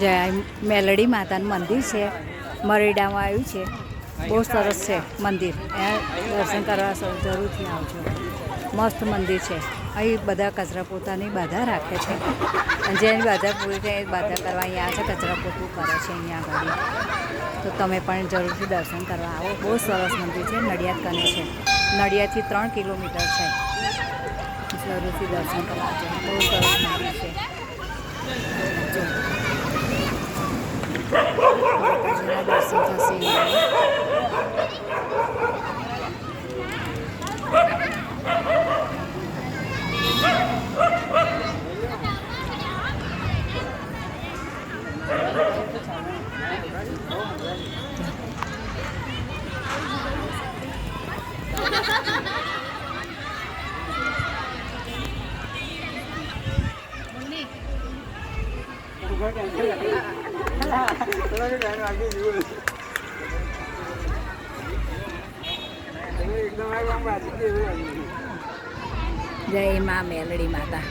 જય મેલડી માતાનું મંદિર છે, મરેડામાં આવ્યું છે, બહુ સરસ છે મંદિર. અહીંયા દર્શન કરવા જરૂરથી આવજો. મસ્ત મંદિર છે. અહીં બધા કચરા પોતાની બાધા રાખે છે, અને જેની બાધા પૂરી થાય એ બાધા કરવા અહીંયા છે, કચરા પોતું કરે છે અહીંયા આગળ. તો તમે પણ જરૂરથી દર્શન કરવા આવો. બહુ સરસ મંદિર છે. નડિયાદ કને છે, નડિયાદથી 3 કિલોમીટર છે. જરૂરથી દર્શન કરવા આવજો. બહુ સરસ મંદિર છે. દર્શન થશે. જય મા મેલડી માતા.